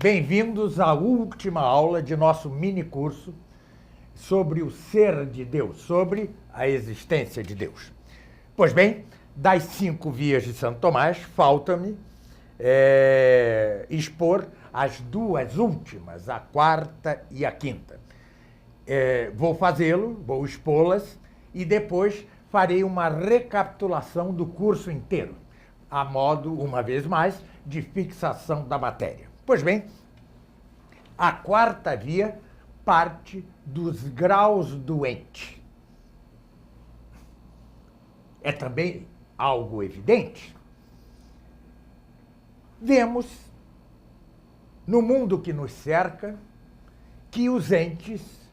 Bem-vindos à última aula de nosso mini-curso sobre o ser de Deus, sobre a existência de Deus. Pois bem, das 5 vias de Santo Tomás, falta-me expor as 2 últimas, a 4ª e a 5ª. Vou fazê-lo, vou expô-las e depois farei uma recapitulação do curso inteiro, a modo, uma vez mais, de fixação da matéria. Pois bem, a 4ª via parte dos graus do ente. É também algo evidente. Vemos, no mundo que nos cerca, que os entes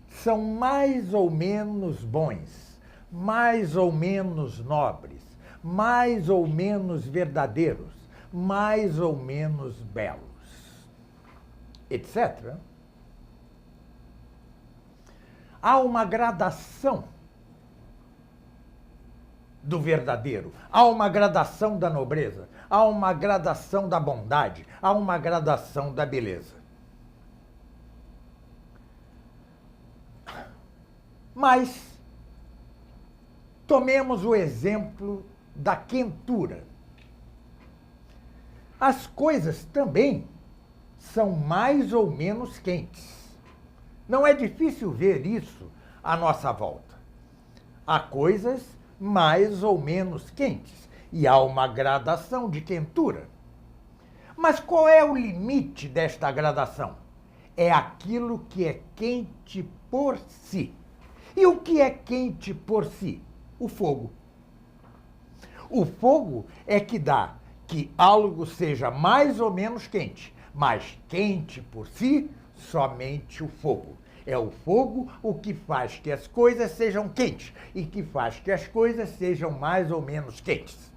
são mais ou menos bons, mais ou menos nobres, mais ou menos verdadeiros, mais ou menos belos, etc. Há uma gradação do verdadeiro, há uma gradação da nobreza, há uma gradação da bondade, há uma gradação da beleza. Mas tomemos o exemplo da quentura. As coisas também são mais ou menos quentes. Não é difícil ver isso à nossa volta. Há coisas mais ou menos quentes e há uma gradação de quentura. Mas qual é o limite desta gradação? É aquilo que é quente por si. E o que é quente por si? O fogo. O fogo é que dá que algo seja mais ou menos quente, mas quente por si, somente o fogo. É o fogo o que faz que as coisas sejam quentes e que faz que as coisas sejam mais ou menos quentes.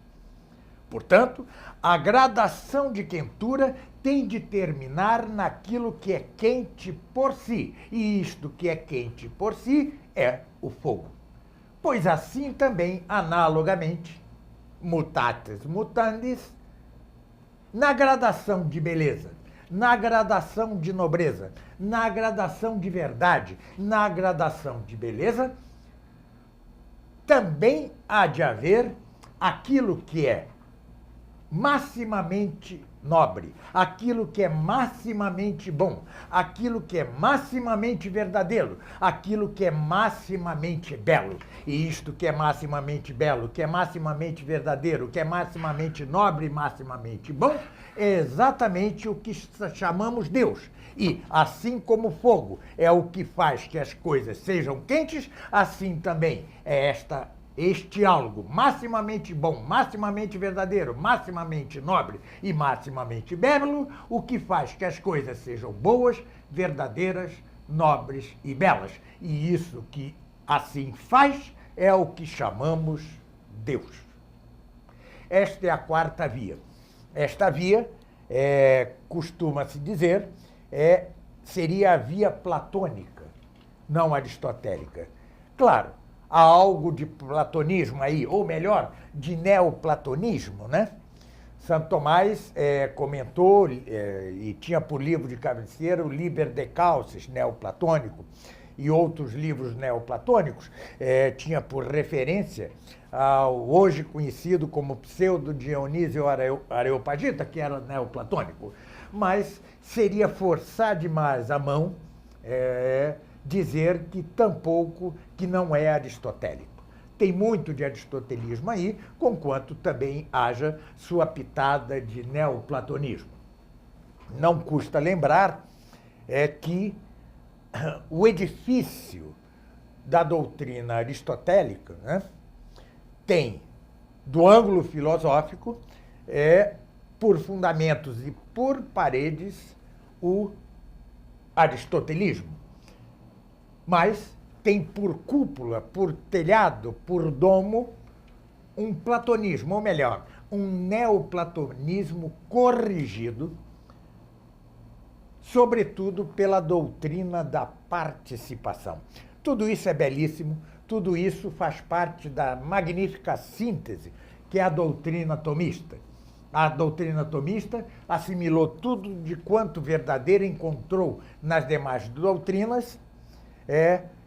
Portanto, a gradação de quentura tem de terminar naquilo que é quente por si, e isto que é quente por si é o fogo. Pois assim também, analogamente, mutatis mutandis, na gradação de beleza, na gradação de nobreza, na gradação de verdade, na gradação de beleza, também há de haver aquilo que é maximamente nobre, aquilo que é maximamente bom, aquilo que é maximamente verdadeiro, aquilo que é maximamente belo. E isto que é maximamente belo, que é maximamente verdadeiro, que é maximamente nobre e maximamente bom, é exatamente o que chamamos Deus. E, assim como o fogo é o que faz que as coisas sejam quentes, assim também é este algo maximamente bom, maximamente verdadeiro, maximamente nobre e maximamente belo, o que faz que as coisas sejam boas, verdadeiras, nobres e belas. E isso que assim faz é o que chamamos Deus. Esta é a 4ª via. Esta via, costuma-se dizer, seria a via platônica, não aristotélica. Claro, há algo de platonismo aí, ou melhor, de neoplatonismo, né? Santo Tomás comentou e tinha por livro de cabeceira o Liber de Causis, neoplatônico, e outros livros neoplatônicos, tinha por referência ao hoje conhecido como Pseudo-Dionísio Areopagita, que era neoplatônico. Mas seria forçar demais a mão dizer que tampouco que não é aristotélico. Tem muito de aristotelismo aí, conquanto também haja sua pitada de neoplatonismo. Não custa lembrar que o edifício da doutrina aristotélica, né, tem, do ângulo filosófico, por fundamentos e por paredes, o aristotelismo. Mas tem por cúpula, por telhado, por domo, um platonismo, ou melhor, um neoplatonismo corrigido, sobretudo pela doutrina da participação. Tudo isso é belíssimo, tudo isso faz parte da magnífica síntese que é a doutrina tomista. A doutrina tomista assimilou tudo de quanto verdadeiro encontrou nas demais doutrinas,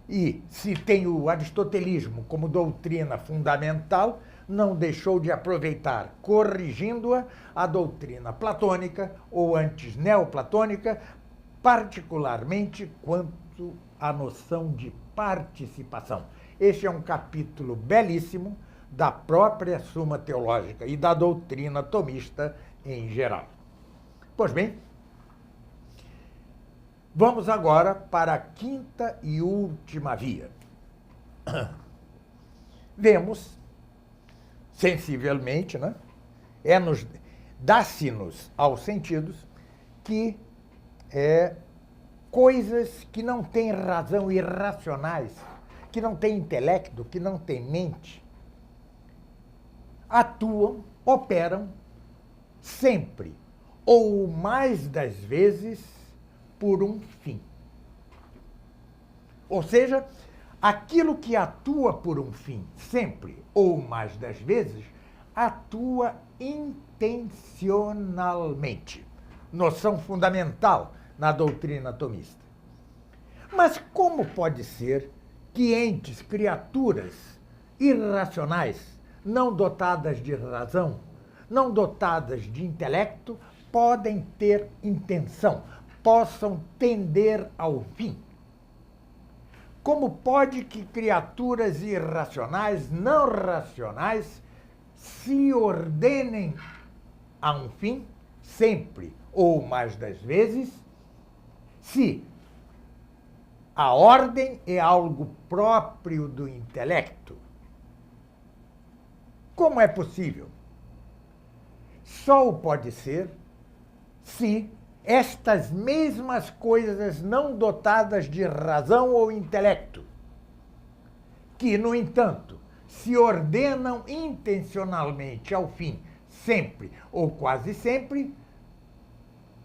e se tem o aristotelismo como doutrina fundamental, não deixou de aproveitar, corrigindo-a, a doutrina platônica, ou antes neoplatônica, particularmente quanto à noção de participação. Este é um capítulo belíssimo da própria Suma Teológica e da doutrina tomista em geral. Pois bem, vamos agora para a quinta e última via. Vemos, sensivelmente, né? Dá-se-nos aos sentidos que coisas que não têm razão, irracionais, que não têm intelecto, que não têm mente, atuam, operam sempre, ou mais das vezes, por um fim. Ou seja, aquilo que atua por um fim, sempre, ou mais das vezes, atua intencionalmente. Noção fundamental na doutrina tomista. Mas como pode ser que entes, criaturas irracionais, não dotadas de razão, não dotadas de intelecto, podem ter intenção, possam tender ao fim? Como pode que criaturas irracionais, não racionais, se ordenem a um fim, sempre ou mais das vezes, se a ordem é algo próprio do intelecto? Como é possível? Só pode ser se estas mesmas coisas não dotadas de razão ou intelecto, que, no entanto, se ordenam intencionalmente ao fim, sempre ou quase sempre,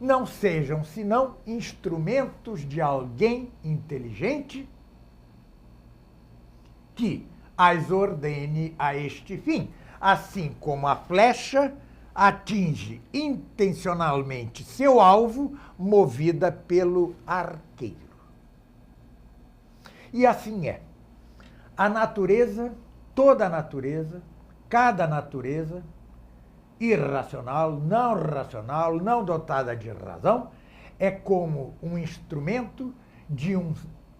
não sejam senão instrumentos de alguém inteligente que as ordene a este fim, assim como a flecha atinge intencionalmente seu alvo, movida pelo arqueiro. E assim é. A natureza, toda a natureza, cada natureza, irracional, não dotada de razão, é como um instrumento de um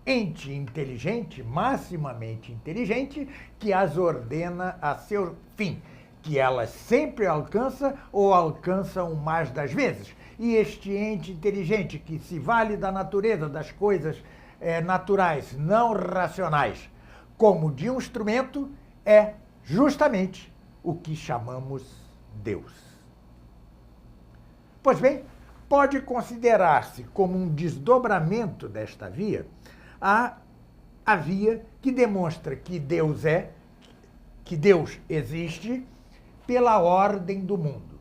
ente inteligente, maximamente inteligente, que as ordena a seu fim, que elas sempre alcançam ou alcançam mais das vezes. E este ente inteligente, que se vale da natureza, das coisas naturais, não racionais, como de um instrumento, é justamente o que chamamos Deus. Pois bem, pode considerar-se como um desdobramento desta via a via que demonstra que Deus existe pela ordem do mundo.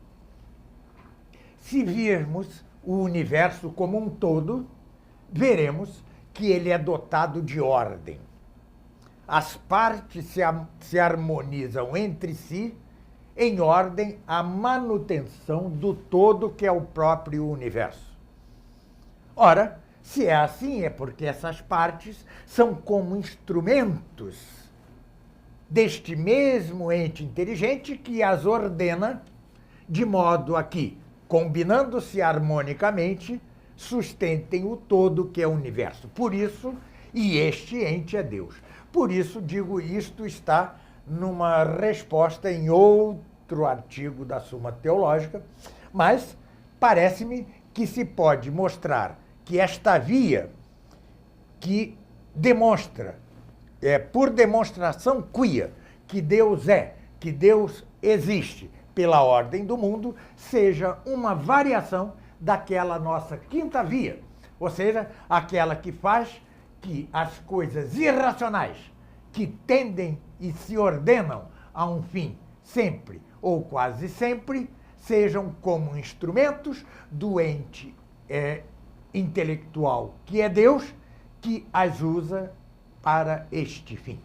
Se virmos o universo como um todo, veremos que ele é dotado de ordem. As partes se harmonizam entre si em ordem à manutenção do todo que é o próprio universo. Ora, se é assim, é porque essas partes são como instrumentos deste mesmo ente inteligente que as ordena de modo a que, combinando-se harmonicamente, sustentem o todo que é o universo. Por isso, e este ente é Deus. Por isso, digo, isto está numa resposta em outro artigo da Suma Teológica, mas parece-me que se pode mostrar que esta via que demonstra, por demonstração quia, que Deus existe pela ordem do mundo, seja uma variação daquela nossa quinta via, ou seja, aquela que faz que as coisas irracionais que tendem e se ordenam a um fim sempre ou quase sempre, sejam como instrumentos do ente intelectual que é Deus, que as usa para este fim.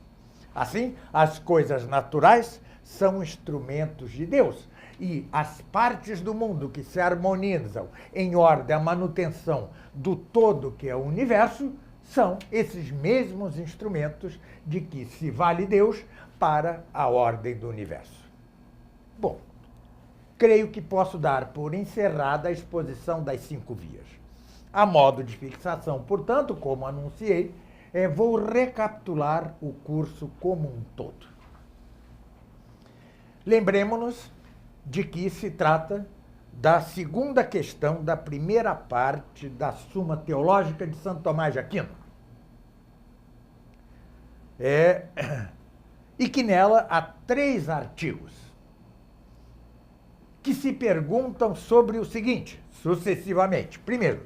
Assim, as coisas naturais são instrumentos de Deus e as partes do mundo que se harmonizam em ordem à manutenção do todo que é o universo, são esses mesmos instrumentos de que se vale Deus para a ordem do universo. Bom, creio que posso dar por encerrada a exposição das 5 vias. A modo de fixação, portanto, como anunciei, vou recapitular o curso como um todo. Lembremos-nos de que se trata da segunda questão da primeira parte da Suma Teológica de Santo Tomás de Aquino. E que nela há 3 artigos que se perguntam sobre o seguinte, sucessivamente. Primeiro,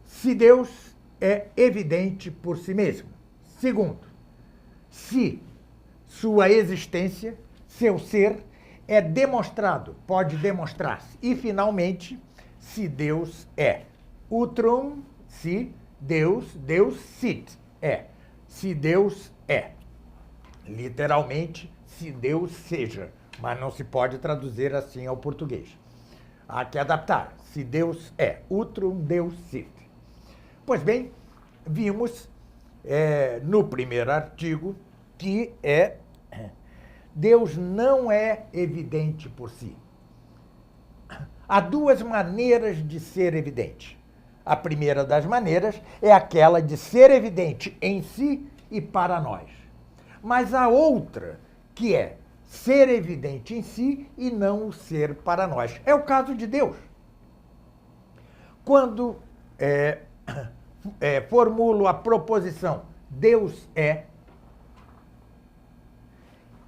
se Deus é evidente por si mesmo. Segundo, se sua existência, seu ser, é demonstrado, pode demonstrar-se. E, finalmente, se Deus é. Utrum, se Deus sit, é. Se Deus é. Literalmente, se Deus seja. Mas não se pode traduzir assim ao português. Há que adaptar. Se Deus é. Utrum Deus sit. Pois bem, vimos no primeiro artigo que Deus não é evidente por si. Há 2 maneiras de ser evidente. A primeira das maneiras é aquela de ser evidente em si e para nós. Mas há outra que é ser evidente em si e não o ser para nós. É o caso de Deus. Quando formulo a proposição Deus é,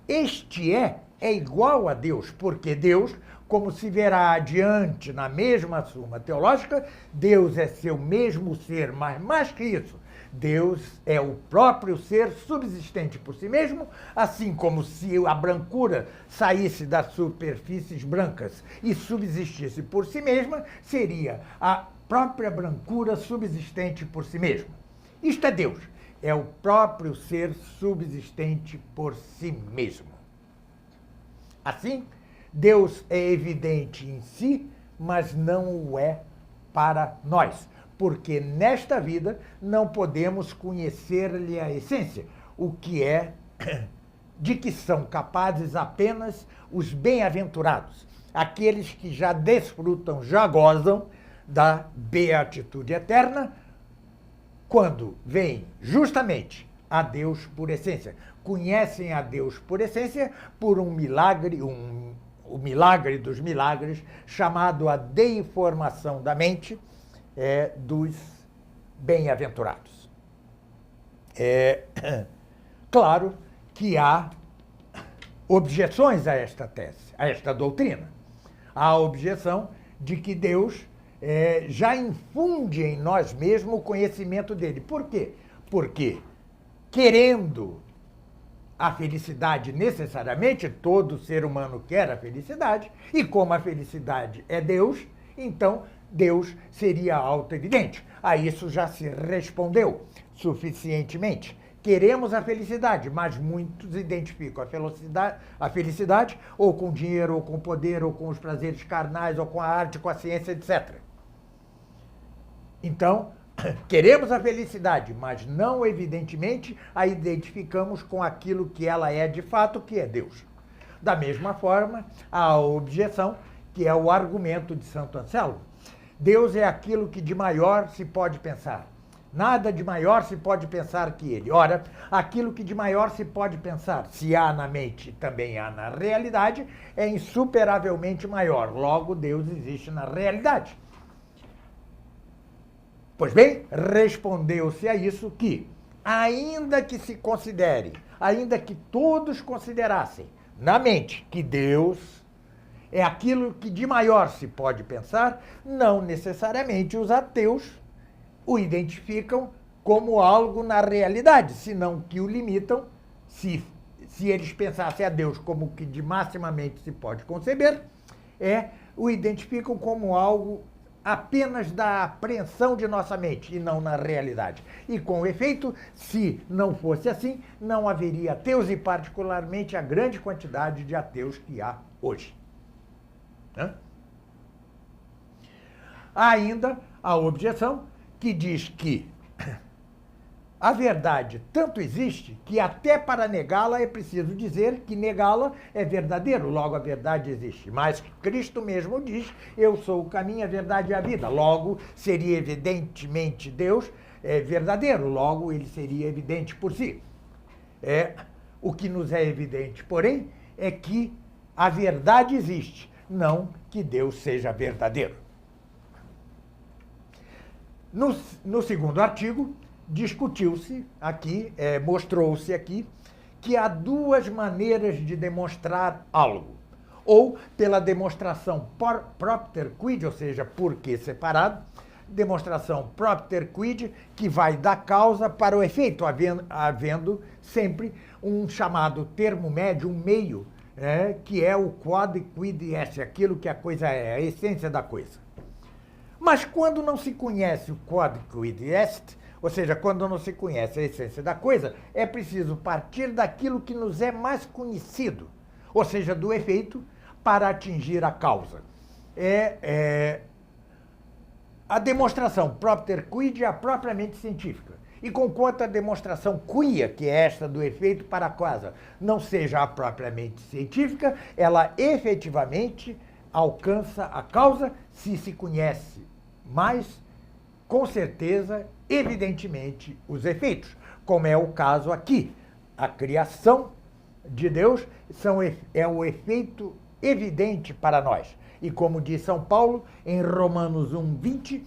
este é igual a Deus, porque Deus, como se verá adiante na mesma Suma Teológica, Deus é seu mesmo ser, mas mais que isso, Deus é o próprio ser subsistente por si mesmo, assim como se a brancura saísse das superfícies brancas e subsistisse por si mesma, seria a própria brancura subsistente por si mesma. Isto é Deus, é o próprio ser subsistente por si mesmo. Assim, Deus é evidente em si, mas não o é para nós, porque nesta vida não podemos conhecer-lhe a essência, o que é de que são capazes apenas os bem-aventurados, aqueles que já desfrutam, já gozam da beatitude eterna, quando veem justamente a Deus por essência, conhecem a Deus por essência por um milagre, o milagre dos milagres, chamado a deiformação da mente dos bem-aventurados. Claro que há objeções a esta tese, a esta doutrina. Há a objeção de que Deus já infunde em nós mesmos o conhecimento dele. Por quê? Porque, querendo a felicidade necessariamente, todo ser humano quer a felicidade, e como a felicidade é Deus, então Deus seria auto-evidente. A isso já se respondeu suficientemente. Queremos a felicidade, mas muitos identificam a felicidade ou com dinheiro, ou com poder, ou com os prazeres carnais, ou com a arte, com a ciência, etc. Então, queremos a felicidade, mas não, evidentemente, a identificamos com aquilo que ela é de fato, que é Deus. Da mesma forma, há a objeção, que é o argumento de Santo Anselmo. Deus é aquilo que de maior se pode pensar. Nada de maior se pode pensar que ele. Ora, aquilo que de maior se pode pensar, se há na mente, também há na realidade, é insuperavelmente maior. Logo, Deus existe na realidade. Pois bem, respondeu-se a isso que, ainda que se considere, ainda que todos considerassem na mente que Deus é aquilo que de maior se pode pensar, não necessariamente os ateus o identificam como algo na realidade, senão que o limitam, se eles pensassem a Deus como o que de maximamente se pode conceber, o identificam como algo apenas da apreensão de nossa mente e não na realidade. E com efeito, se não fosse assim, não haveria ateus e particularmente a grande quantidade de ateus que há hoje. né? Há ainda a objeção que diz que a verdade tanto existe que até para negá-la é preciso dizer que negá-la é verdadeiro, logo a verdade existe. Mas Cristo mesmo diz, eu sou o caminho, a verdade e a vida. Logo, seria evidentemente Deus verdadeiro, logo ele seria evidente por si. O que nos é evidente, porém, é que a verdade existe, não que Deus seja verdadeiro. No segundo artigo, discutiu-se aqui, mostrou-se aqui, que há duas maneiras de demonstrar algo. Ou pela demonstração propter quid, ou seja, por que separado, demonstração propter quid, que vai da causa para o efeito, havendo sempre um chamado termo médio, um meio, que é o quod quid est, aquilo que a coisa é, a essência da coisa. Mas quando não se conhece o quod quid est, ou seja, quando não se conhece a essência da coisa, é preciso partir daquilo que nos é mais conhecido, ou seja, do efeito, para atingir a causa. A demonstração propter quid é a propriamente científica. E conquanto a demonstração quia, que é esta do efeito para a causa, não seja a propriamente científica, ela efetivamente alcança a causa se conhece mais, com certeza, evidentemente, os efeitos, como é o caso aqui. A criação de Deus é o efeito evidente para nós. E como diz São Paulo, em Romanos 1:20,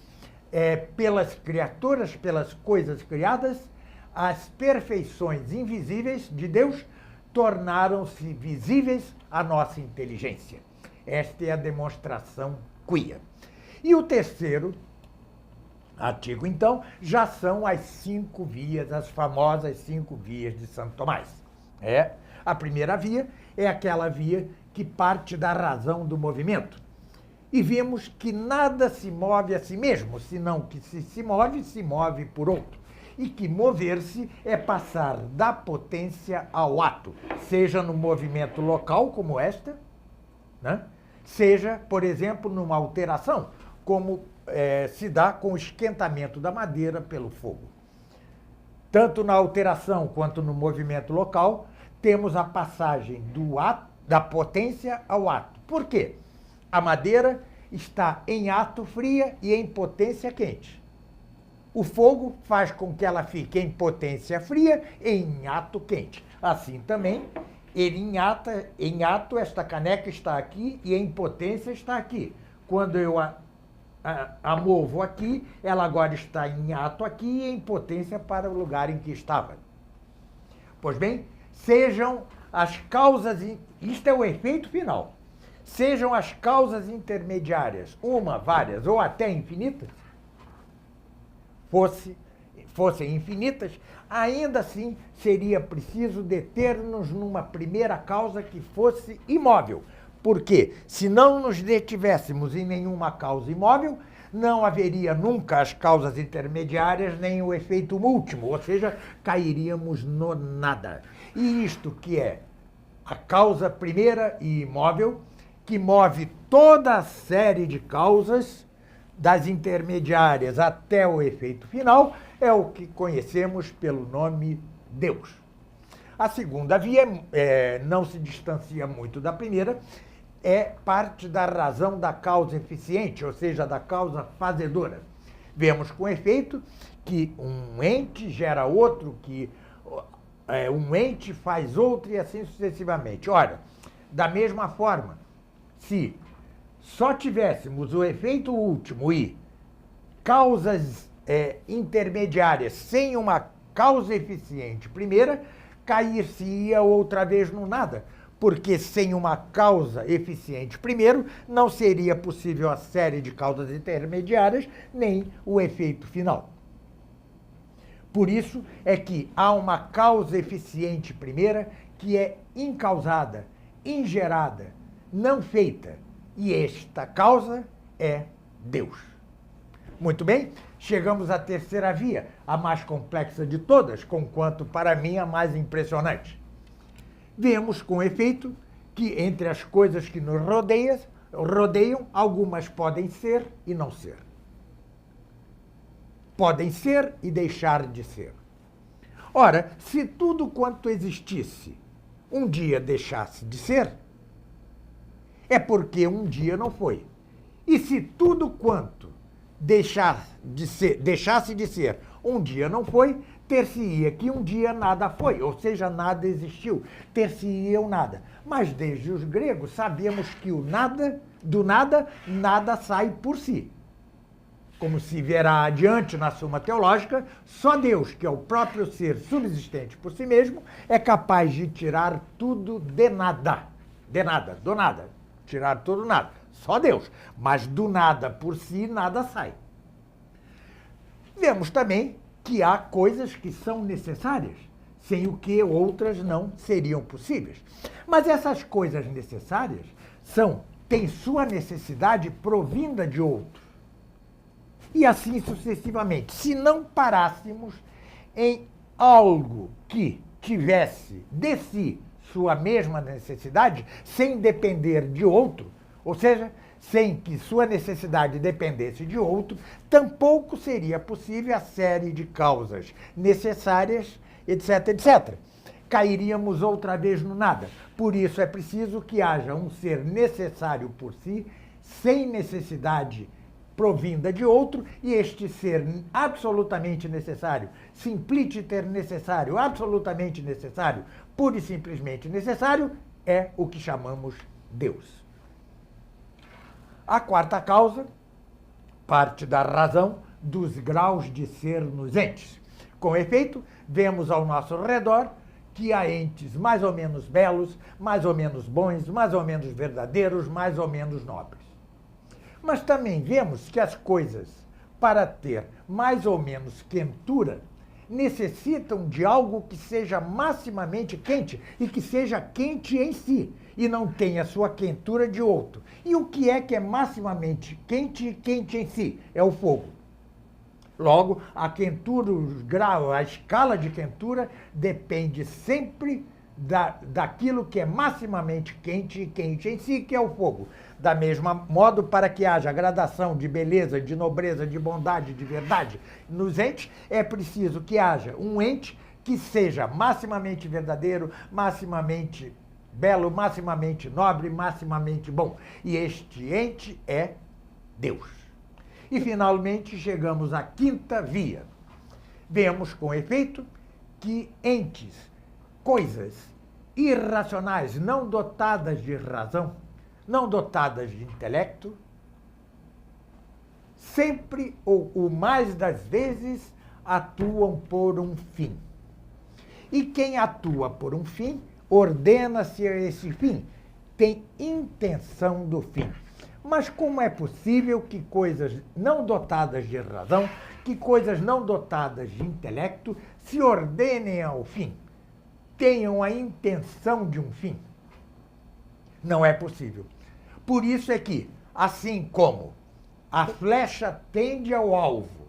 pelas criaturas, pelas coisas criadas, as perfeições invisíveis de Deus tornaram-se visíveis à nossa inteligência. Esta é a demonstração quia. E o terceiro artigo, então, já são as 5 vias, as famosas 5 vias de Santo Tomás. A primeira via é aquela via que parte da razão do movimento. E vimos que nada se move a si mesmo, senão que se move por outro. E que mover-se é passar da potência ao ato, seja no movimento local, como esta, né? Seja, por exemplo, numa alteração, como se dá com o esquentamento da madeira pelo fogo. Tanto na alteração quanto no movimento local, temos a passagem da potência ao ato. Por quê? A madeira está em ato fria e em potência quente. O fogo faz com que ela fique em potência fria e em ato quente. Assim também, ele em ato, esta caneca está aqui e em potência está aqui. Quando eu a movo aqui, ela agora está em ato aqui e em potência para o lugar em que estava. Pois bem, sejam as causas, isto é o efeito final, sejam as causas intermediárias, uma, várias ou até infinitas, fossem infinitas, ainda assim seria preciso deter-nos numa primeira causa que fosse imóvel. Porque, se não nos detivéssemos em nenhuma causa imóvel, não haveria nunca as causas intermediárias nem o efeito último, ou seja, cairíamos no nada. E isto que é a causa primeira e imóvel, que move toda a série de causas, das intermediárias até o efeito final, é o que conhecemos pelo nome Deus. A segunda via não se distancia muito da primeira, parte da razão da causa eficiente, ou seja, da causa fazedora. Vemos com efeito que um ente gera outro, que um ente faz outro e assim sucessivamente. Ora, da mesma forma, se só tivéssemos o efeito último e causas intermediárias sem uma causa eficiente primeira, cair-se-ia outra vez no nada, porque sem uma causa eficiente primeiro, não seria possível a série de causas intermediárias, nem o efeito final. Por isso é que há uma causa eficiente primeira que é incausada, ingerada, não feita, e esta causa é Deus. Muito bem, chegamos à terceira via, a mais complexa de todas, conquanto para mim a mais impressionante. Vemos com efeito que entre as coisas que nos rodeiam rodeiam, algumas podem ser e não ser. Podem ser e deixar de ser. Ora, se tudo quanto existisse um dia deixasse de ser, é porque um dia não foi. E se tudo quanto deixasse de ser um dia não foi, ter-se-ia que um dia nada foi, ou seja, nada existiu, ter-se-ia o nada. Mas desde os gregos sabemos que o nada, do nada, nada sai por si. Como se verá adiante na Suma Teológica, só Deus, que é o próprio ser subsistente por si mesmo, é capaz de tirar tudo de nada. De nada, do nada. Tirar tudo do nada. Só Deus. Mas do nada por si, nada sai. Vemos também que há coisas que são necessárias, sem o que outras não seriam possíveis. Mas essas coisas necessárias têm sua necessidade provinda de outro. E assim sucessivamente. Se não parássemos em algo que tivesse de si sua mesma necessidade, sem depender de outro, ou seja, sem que sua necessidade dependesse de outro, tampouco seria possível a série de causas necessárias, etc, etc. Cairíamos outra vez no nada. Por isso é preciso que haja um ser necessário por si, sem necessidade provinda de outro, e este ser absolutamente necessário, simpliter necessário, absolutamente necessário, pura e simplesmente necessário, é o que chamamos Deus. A quarta causa parte da razão dos graus de ser nos entes. Com efeito, vemos ao nosso redor que há entes mais ou menos belos, mais ou menos bons, mais ou menos verdadeiros, mais ou menos nobres. Mas também vemos que as coisas, para ter mais ou menos quentura, necessitam de algo que seja maximamente quente e que seja quente em si, e não tenha sua quentura de outro. E o que é maximamente quente e quente em si? É o fogo. Logo, a quentura, os graus, a escala de quentura depende sempre daquilo que é maximamente quente e quente em si, que é o fogo. Da mesma modo, para que haja gradação de beleza, de nobreza, de bondade, de verdade nos entes, é preciso que haja um ente que seja maximamente verdadeiro, maximamente belo, maximamente nobre, maximamente bom. E este ente é Deus. E, finalmente, chegamos à quinta via. Vemos, com efeito, que entes, coisas irracionais, não dotadas de razão, não dotadas de intelecto, sempre ou o mais das vezes atuam por um fim. E quem atua por um fim, ordena-se a esse fim, tem intenção do fim. Mas como é possível que coisas não dotadas de razão, que coisas não dotadas de intelecto se ordenem ao fim, tenham a intenção de um fim? Não é possível. Por isso é que, assim como a flecha tende ao alvo,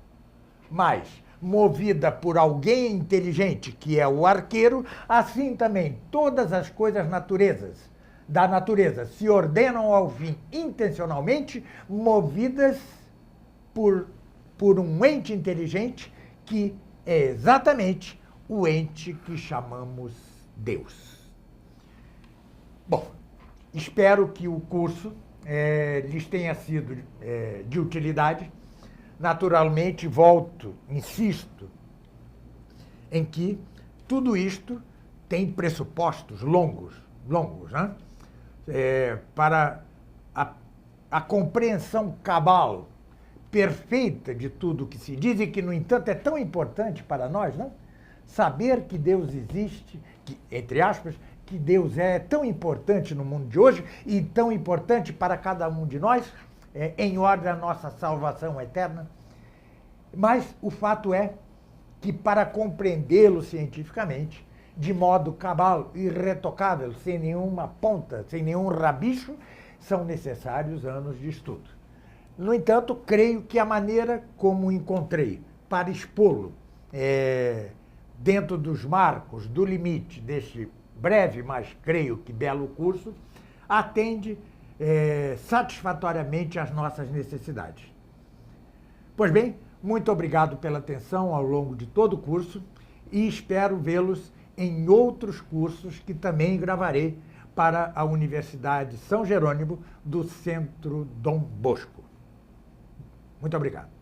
mas movida por alguém inteligente, que é o arqueiro, assim também todas as coisas da natureza se ordenam ao fim intencionalmente, movidas por um ente inteligente, que é exatamente o ente que chamamos Deus. Bom, espero que o curso lhes tenha sido de utilidade. Naturalmente, insisto, em que tudo isto tem pressupostos longos, né? Para a compreensão cabal, perfeita de tudo que se diz e que, no entanto, é tão importante para nós, não? Saber que Deus existe, que, entre aspas, que Deus é tão importante no mundo de hoje e tão importante para cada um de nós, em ordem à nossa salvação eterna. Mas o fato é que, para compreendê-lo cientificamente, de modo cabal, irretocável, sem nenhuma ponta, sem nenhum rabicho, são necessários anos de estudo. No entanto, creio que a maneira como encontrei para expô-lo dentro dos marcos, do limite deste breve, mas creio que belo curso, atende satisfatoriamente às nossas necessidades. Pois bem, muito obrigado pela atenção ao longo de todo o curso e espero vê-los em outros cursos que também gravarei para a Universidade São Jerônimo do Centro Dom Bosco. Muito obrigado.